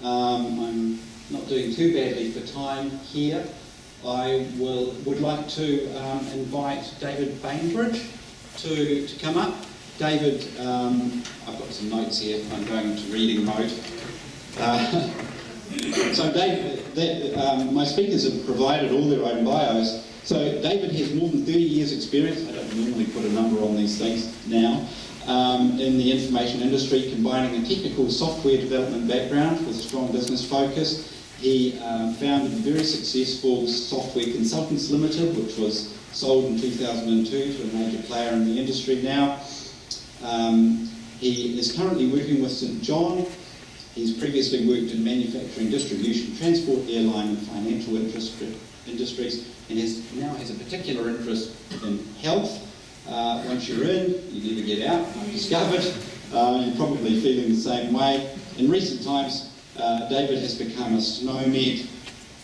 I'm not doing too badly for time here. I would like to invite David Bainbridge to come up. David, I've got some notes here. I'm going into reading mode. So David, my speakers have provided all their own bios. So David has more than 30 years experience, I don't normally put a number on these things now, in the information industry, combining a technical software development background with a strong business focus. He founded a very successful Software Consultants Limited, which was sold in 2002 to a major player in the industry now. He is currently working with St John. He's previously worked in manufacturing, distribution, transport, airline and financial industries, and now has a particular interest in health. Once you're in, you never get out, I've discovered. You're probably feeling the same way. In recent times, David has become a SNOMED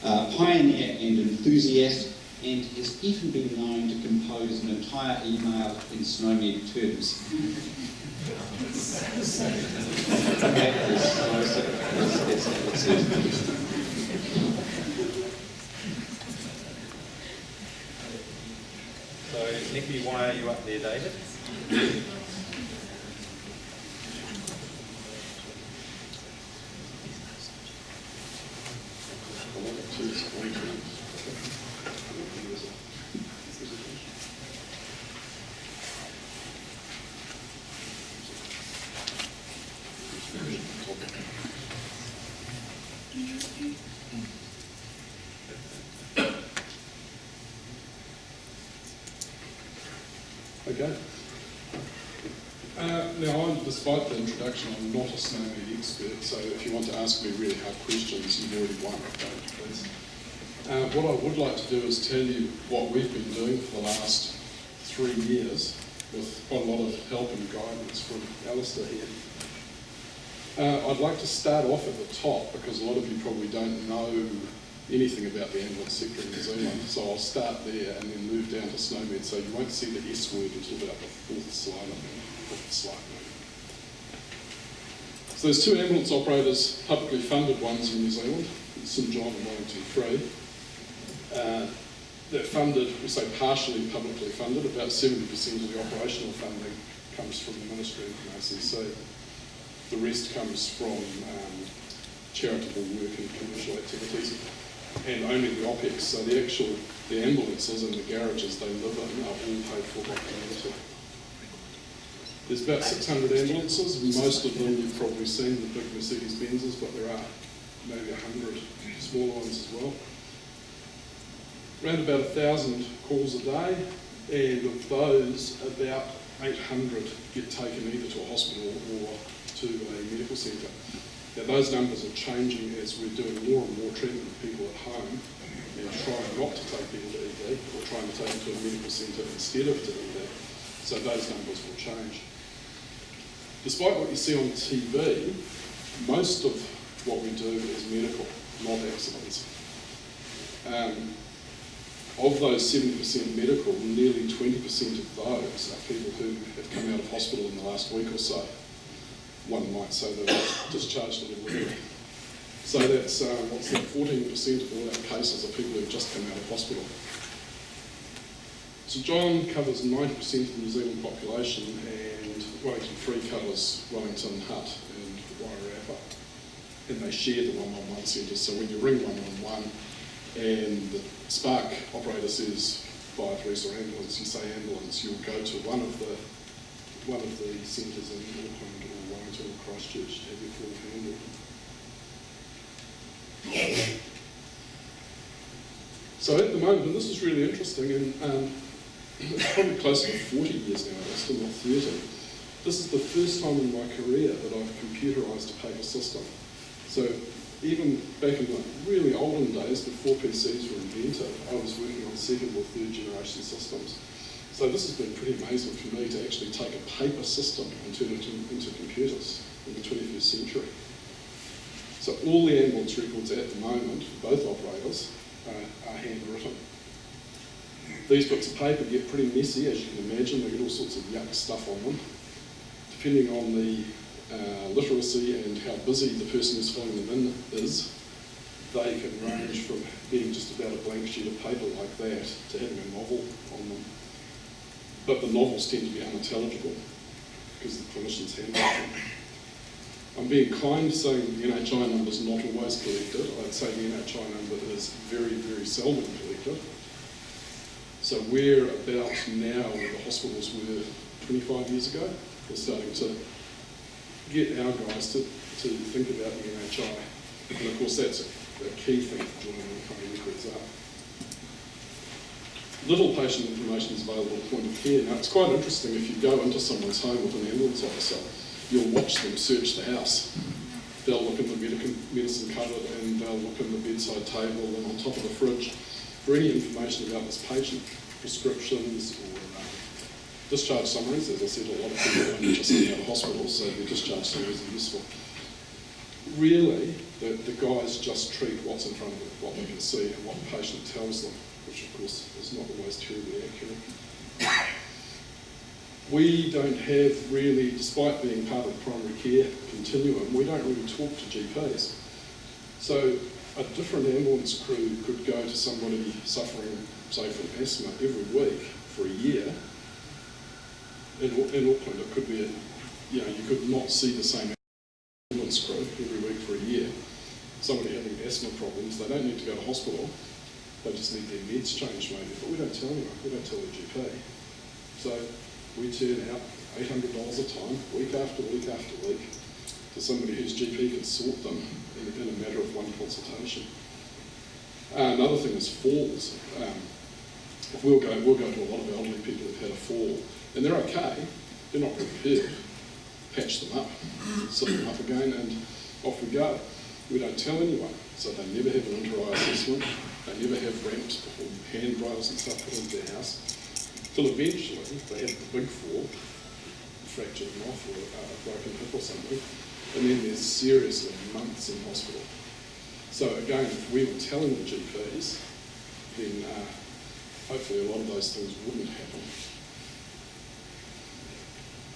pioneer and enthusiast, and has even been known to compose an entire email in SNOMED terms. So, Nicky, why are you up there, David? Okay. Now, despite the introduction, I'm not a SNOMED expert, so if you want to ask me really hard questions, you've already won, don't please. What I would like to do is tell you what we've been doing for the last 3 years, with quite a lot of help and guidance from Alistair here. I'd like to start off at the top, because a lot of you probably don't know anything about the ambulance sector in New Zealand, so I'll start there and then move down to SNOMED, so you won't see the S word until about the fourth slide. So there's 2 ambulance operators, publicly funded ones in New Zealand, St John and Wellington Free. They're funded, we say partially publicly funded, about 70% of the operational funding comes from the Ministry and from ACC. The rest comes from charitable work and commercial activities, and only the OPEX, so the ambulances and the garages they live in are all paid for by the community. There's about 600 ambulances, most of them you've probably seen, the big Mercedes-Benzes, but there are maybe 100 smaller ones as well. Around about 1,000 calls a day, and of those, about 800 get taken either to a hospital or to a medical centre. Now those numbers are changing as we're doing more and more treatment of people at home and trying not to take them to ED or trying to take them to a medical centre instead of to ED. So those numbers will change. Despite what you see on TV, most of what we do is medical, not accidents. Of those 70% medical, nearly 20% of those are people who have come out of hospital in the last week or so. One might say that they're discharged a little early. So that's, 14% of all our cases are people who've just come out of hospital. St John covers 90% of the New Zealand population, and Wellington Free covers Wellington, Hutt and Wairarapa. And they share the 111 centres, so when you ring 111 and the Spark operator says fire, police or ambulance, you say ambulance, you'll go to one of the centres in Auckland or Wellington or Christchurch to have your call handled. So at the moment, and this is really interesting, and it's probably closer to 40 years now, I'm still not 30. This is the first time in my career that I've computerised a paper system. So even back in the really olden days, before PCs were invented, I was working on 2nd or 3rd generation systems. So this has been pretty amazing for me to actually take a paper system and turn it into computers in the 21st century. So all the ambulance records at the moment, for both operators, are handwritten. These bits of paper get pretty messy, as you can imagine. They get all sorts of yuck stuff on them. Depending on the literacy and how busy the person who's filling them in is, they can range from being just about a blank sheet of paper like that to having a novel on them. But the novels tend to be unintelligible because the clinicians handle them. I'm being kind saying the NHI number is not always collected. I'd say the NHI number is very, very seldom collected. So we're about now where the hospitals were 25 years ago. We're starting to get our guys to think about the NHI. And of course that's a key thing for joining the kind of records up. Little patient information is available at point of care. Now it's quite interesting if you go into someone's home with an ambulance officer, you'll watch them search the house. They'll look in the medicine cupboard and they'll look in the bedside table and on top of the fridge for any information about this patient, prescriptions or discharge summaries. As I said, a lot of people don't just get out of hospital, so the discharge summaries are useful. Really, the guys just treat what's in front of them, what they can see and what the patient tells them, which of course is not always terribly accurate. We don't have really, despite being part of the primary care continuum, we don't really talk to GPs. So a different ambulance crew could go to somebody suffering, say, from asthma every week for a year. In Auckland, it could be, you could not see the same ambulance crew every week for a year. Somebody having asthma problems, they don't need to go to hospital, they just need their meds changed maybe, but we don't tell anyone, we don't tell the GP. So we turn out $800 a time, week after week after week, to somebody whose GP can sort them in a matter of one consultation. Another thing is falls. We'll go to a lot of elderly people who've had a fall, and they're okay, they're not really hurt. Patch them up, sit them up again, and off we go. We don't tell anyone, so they never have an inter-eye assessment, they never have ramps before handrails and stuff put into their house, till eventually they have the big fall, fractured them off or a broken hip or something, and then they're seriously months in hospital. So again, if we were telling the GPs, then hopefully a lot of those things wouldn't happen.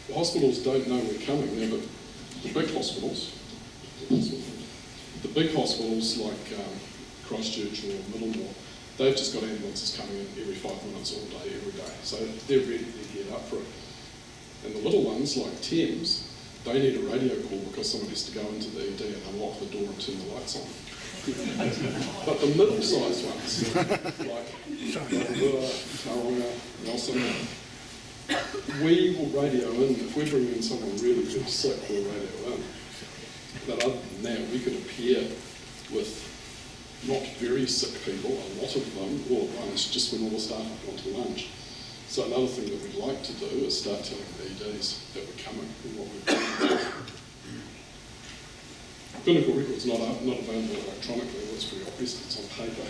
The hospitals don't know we're coming. Now, the big hospitals like Christchurch or Middlemore, they've just got ambulances coming in every 5 minutes all day, every day. So they're ready to get up for it. And the little ones like Thames, they need a radio call because someone has to go into the ED and unlock the door and turn the lights on. But the middle-sized ones, like Tauranga, Nelson, we will radio in. If we're bringing in someone really, really sick, we'll radio in. But other than that, we could appear with not very sick people, a lot of them, all at once, just when all the staff have gone to lunch. So another thing that we'd like to do is start telling the EDs that we're coming and what we're doing. Clinical records not available electronically, that's pretty obvious, it's on paper.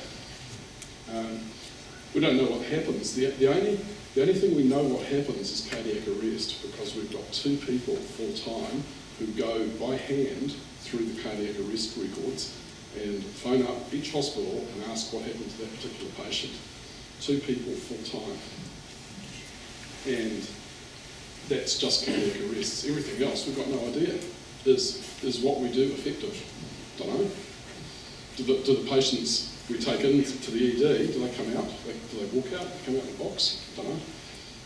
We don't know what happens. The only thing we know what happens is cardiac arrest, because we've got 2 people full-time who go by hand through the cardiac arrest records and phone up each hospital and ask what happened to that particular patient. 2 people full-time. And that's just cardiac arrests. Everything else, we've got no idea. Is what we do effective? Don't know. Do the patients we take in to the ED, do they come out? Do they walk out, come out in the box? Don't know.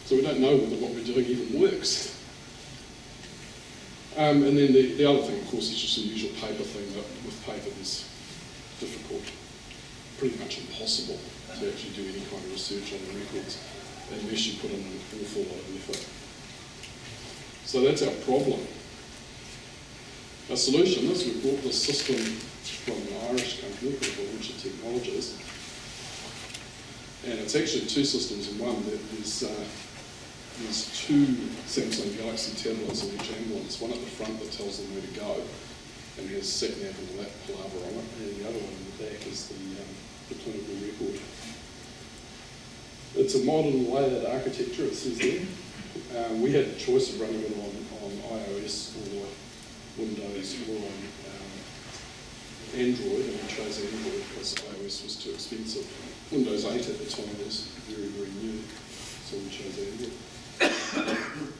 So we don't know whether what we're doing even works. And then the other thing, of course, is just the usual paper thing, that with paper is difficult, pretty much impossible to actually do any kind of research on the records unless you put in an awful lot of effort. So that's our problem. Our solution is we brought this system from an Irish company called Bainbridge Technologies, and it's actually 2 systems in one. There's 2 Samsung Galaxy tablets in each ambulance, one at the front that tells them where to go and has sat-nav and all that palaver on it, and the other one in the back is the clinical record. It's a modern layered architecture, it says there. We had the choice of running it on iOS or Windows or on Android, and we chose Android because iOS was too expensive. Windows 8 at the time was very, very new, so we chose Android.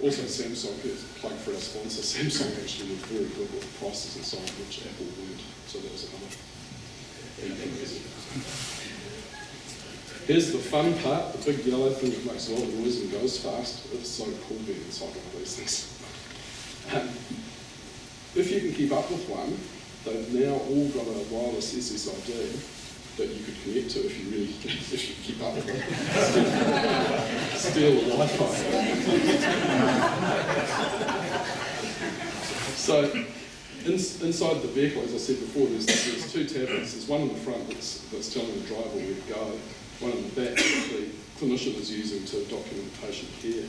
Also Samsung is plug for our sponsor, Samsung actually was very good with prices and so on, which Apple weren't. So that was another. Here's the fun part, the big yellow thing that makes a lot of noise and goes fast. It's so cool being inside one of these things. If you can keep up with one, they've now all got a wireless SSID that you could connect to if you really if you keep up with it. Steal the Wi-Fi. So inside the vehicle, as I said before, there's two tablets. There's one in the front that's telling the driver where to go. One in the back that the clinician is using to document patient care.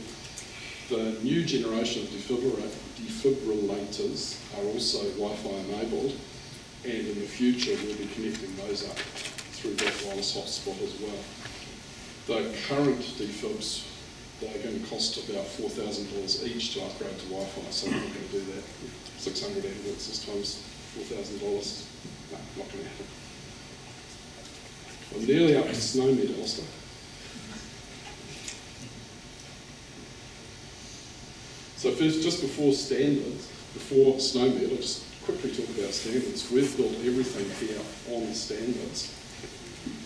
The new generation of defibrillators are also Wi-Fi enabled, and in the future we'll be connecting those up through that wireless hotspot as well. The current defibs, they're going to cost about $4,000 each to upgrade to Wi-Fi, so we're not going to do that. 600 ambulances times $4,000, no, not going to happen. I'm nearly up to SNOMED, Alistair. So first, just before standards, before SNOMED, I'll just quickly talk about standards. We've built everything here on standards.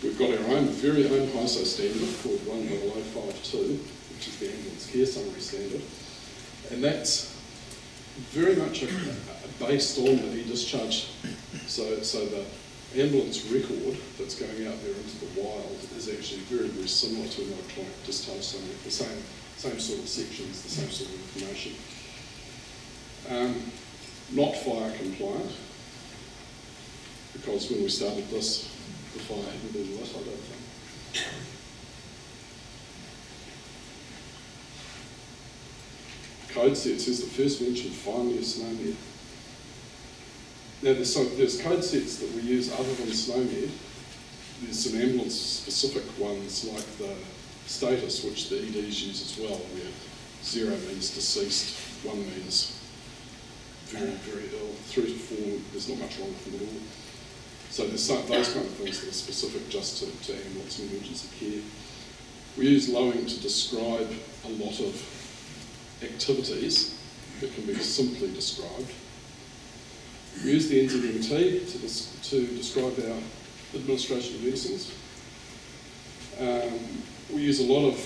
We've got our own, very own ISO standard called 10052, which is the ambulance care summary standard. And that's very much based on the e-discharge. So the ambulance record that's going out there into the wild is actually very, very similar to an electronic discharge summary, the same sort of sections, the same sort of information. Not fire compliant, because when we started this, the fire hadn't been lit, I don't think. Code sets is the first mention finally of SNOMED. Now there's code sets that we use other than SNOMED. There's some ambulance-specific ones like the status, which the EDs use as well, where 0 means deceased, 1 means very, very ill, 3 to 4, there's not much wrong with them at all. So there's those kind of things that are specific just to ambulance and emergency care. We use lowing to describe a lot of activities that can be simply described. We use the NZMT to describe our administration of medicines. We use a lot of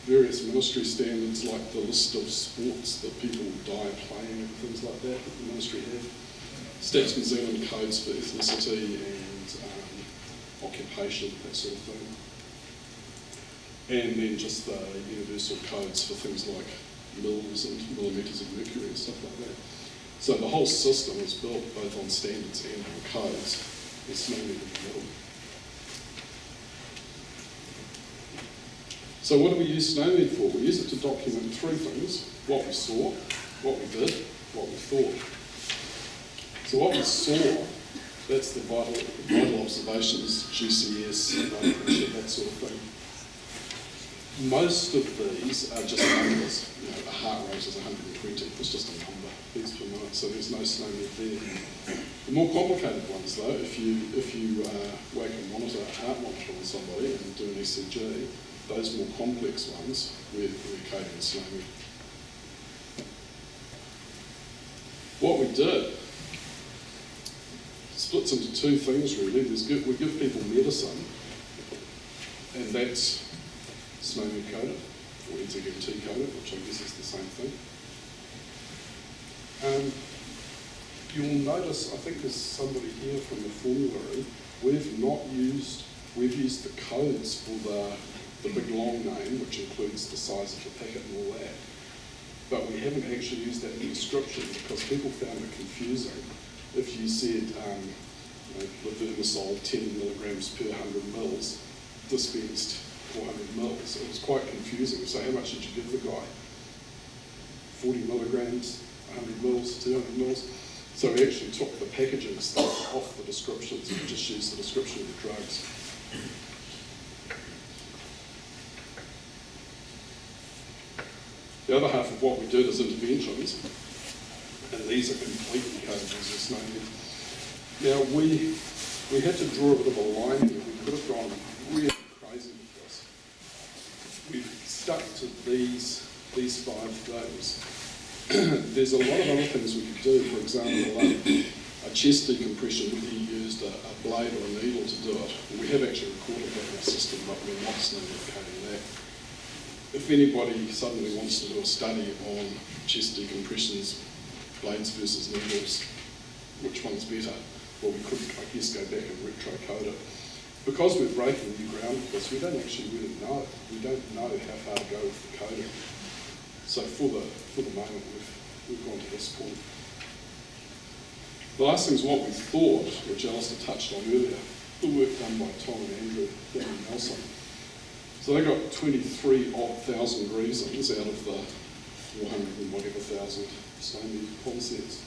various ministry standards like the list of sports that people die playing and things like that the ministry have. Stats New Zealand codes for ethnicity and occupation, that sort of thing. And then just the universal codes for things like mils and millimetres of mercury and stuff like that. So the whole system is built both on standards and on codes. There's SNOMED in the middle. So what do we use SNOMED for? We use it to document 3 things: what we saw, what we did, what we thought. So what we saw, that's the vital observations, GCS, blood pressure, that sort of thing. Most of these are just numbers. You know, a heart rate is 120, it's just a number, beats per minute, so there's no SNOMED there. The more complicated ones though, if you wake and monitor a heart monitor on somebody and do an ECG, those more complex ones, we're coding SNOMED. What we did splits into 2 things really. We give people medicine, and that's SNOMED coded, or NZMT coded, which I guess is the same thing. You'll notice, I think there's somebody here from the formulary, we've used the codes for the big long name, which includes the size of the packet and all that. But we haven't actually used that in the description because people found it confusing. If you said levomisol 10 milligrams per 100 mils, dispensed 400 mils, it was quite confusing. So how much did you give the guy? 40 milligrams, 100 mils, 200 mils? So we actually took the packaging stuff off the descriptions and just used the description of the drugs. The other half of what we did is interventions, and these are completely coded as SNOMED. Now we had to draw a bit of a line here. We could have gone really crazy with this. We've stuck to these 5 things. there's a lot of other things we could do. For example, a chest decompression, he used a blade or a needle to do it. We have actually recorded that in our system, but we're not coding that. If anybody suddenly wants to do a study on chest decompressions, blades versus needles, which one's better? Well, we could, I guess, go back and retro-code it. Because we're breaking new ground with this, we don't actually really know. We don't know how far to go with the coding. So for the moment, we've gone to this point. The last thing is what we thought, which Alistair touched on earlier, the work done by Tom and Andrew down in Nelson. So they got 23,000 reasons out of the 400 and whatever thousand SNOMED concepts.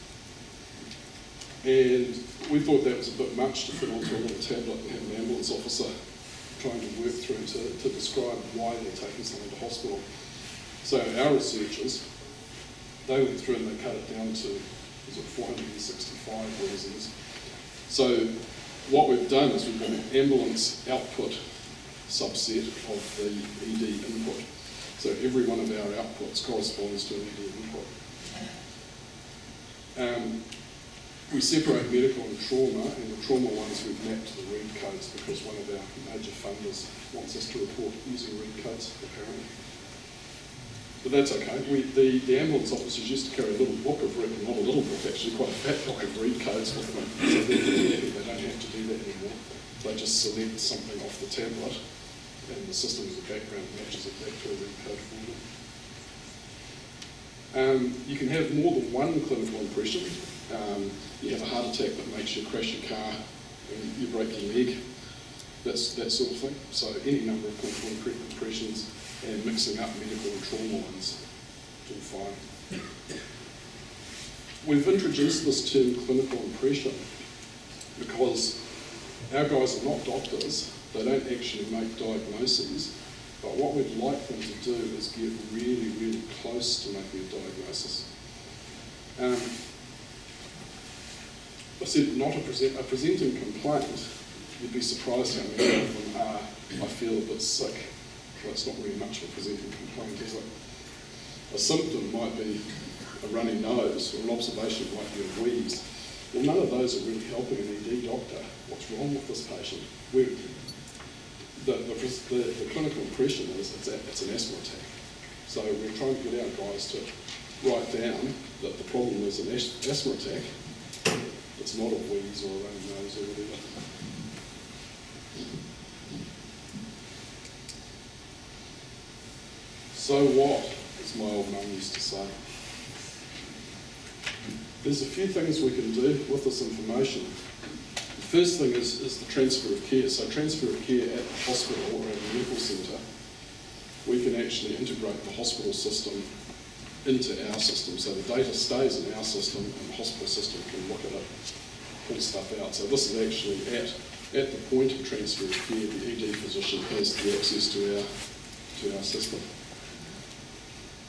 And we thought that was a bit much to fit onto a little tablet and have an ambulance officer trying to work through to describe why they're taking someone to hospital. So our researchers, they went through and they cut it down to, 465 reasons. So what we've done is we've got an ambulance output subset of the ED input. So every one of our outputs corresponds to an ED input. We separate medical and trauma, and the trauma ones we've mapped to the read codes because one of our major funders wants us to report using read codes, apparently. But that's okay. The ambulance officers used to carry a little book of not a little book actually, quite a fat book of read codes with them. So they don't have to do that anymore. They just select something off the tablet and the system as a background matches it back to a read code for them. You can have more than one clinical impression. You have a heart attack that makes you crash your car and you break your leg, that sort of thing. So any number of clinical impressions and mixing up medical and trauma ones, it's all fine. We've introduced this term clinical impression because our guys are not doctors, they don't actually make diagnoses, but what we'd like them to do is get really, really close to making a diagnosis. I said not a presenting complaint, you'd be surprised how many of them are, I feel a bit sick. Well, it's not really much of a presenting complaint, is it? A symptom might be a runny nose, or an observation might be a wheeze. Well, none of those are really helping an ED doctor. What's wrong with this patient? The clinical impression is it's an asthma attack. So we're trying to get our guys to write down that the problem is an asthma attack. It's not a wheeze or a runny nose or whatever. So what, as my old mum used to say. There's a few things we can do with this information. The first thing is the transfer of care. So transfer of care at the hospital or at a medical centre, we can actually integrate the hospital system into our system. So the data stays in our system and the hospital system can look at it, pull stuff out. So this is actually at the point of transfer of care, the ED physician has the access to our system.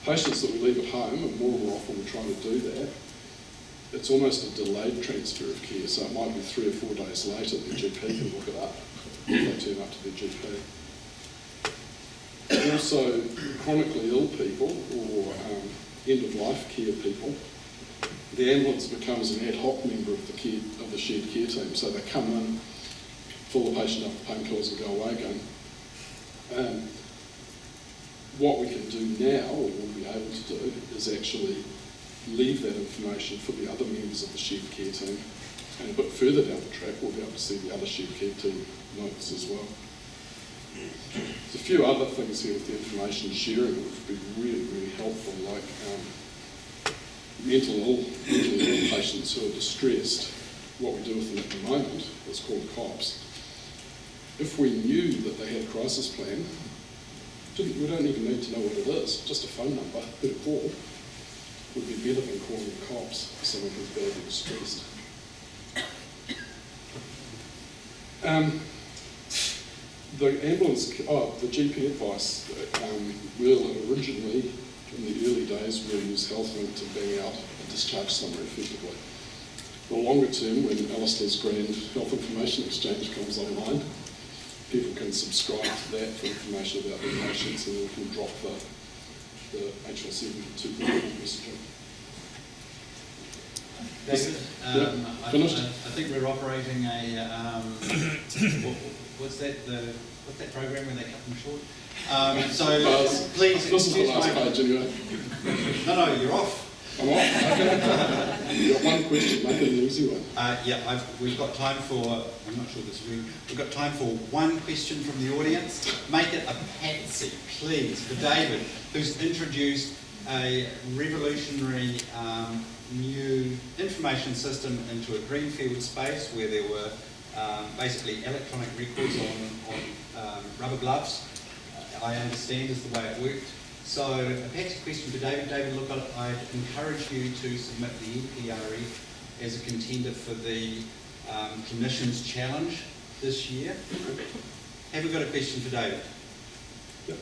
Patients that we leave at home, and more and more often we're trying to do that, it's almost a delayed transfer of care. So it might be 3 or 4 days later the GP can look it up if they turn up to their GP. Also, chronically ill people or end-of-life care people, the ambulance becomes an ad hoc member of the shared care team. So they come in, fill the patient up with painkillers and go away again. What we can do now, or we'll be able to do, is actually leave that information for the other members of the shared care team. And a bit further down the track, we'll be able to see the other shared care team notes as well. There's a few other things here with the information sharing that would be really, really helpful, like mentally ill patients who are distressed. What we do with them at the moment is called COPS. If we knew that they had a crisis plan, we don't even need to know what it is, just a phone number, who to call, would be better than calling the cops if someone who's badly distressed. The GP advice will originally, in the early days, we'll use HealthLink to bang out a discharge summary effectively. The longer term, when Alistair's grand health information exchange comes online, people can subscribe to that for information about their patients, and then we can drop the HL7 2.1 messaging. David. Finished? I think we're operating a, what's that program where they cut them short? So please This is the excuse last my... page anyway. No, you're off. I'm off. Okay. You've got one question, make it an easy one. We've got time for, I'm not sure this is we've got time for one question from the audience. Make it a patsy, please, for David, who's introduced a revolutionary new information system into a greenfield space where there were basically electronic records on rubber gloves. I understand is the way it worked. So a patsy question for David. David, look, I'd encourage you to submit the NPRE as a contender for the Clinicians Challenge this year. Have we got a question for David? Yep.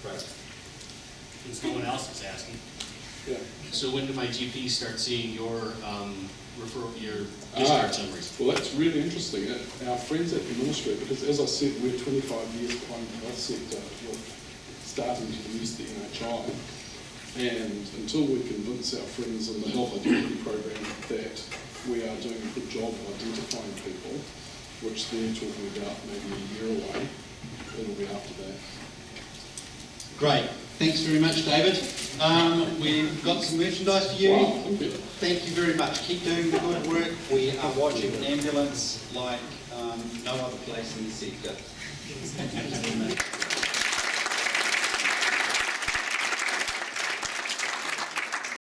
Great. Since no one else is asking. Yeah. So when do my GP start seeing your your discharge summaries? Well, that's really interesting. Our friends at the ministry, because as I said, we're 25 years behind the health sector with starting to use the NHI. And until we convince our friends in the health identity program that we are doing a good job of identifying people, which they're talking about maybe a year away, it'll be after that. Great. Thanks very much, David. We've got some merchandise for you. Wow, thank you. Thank you very much. Keep doing the good work. We are watching an ambulance like no other place in the sector. Thank you very much.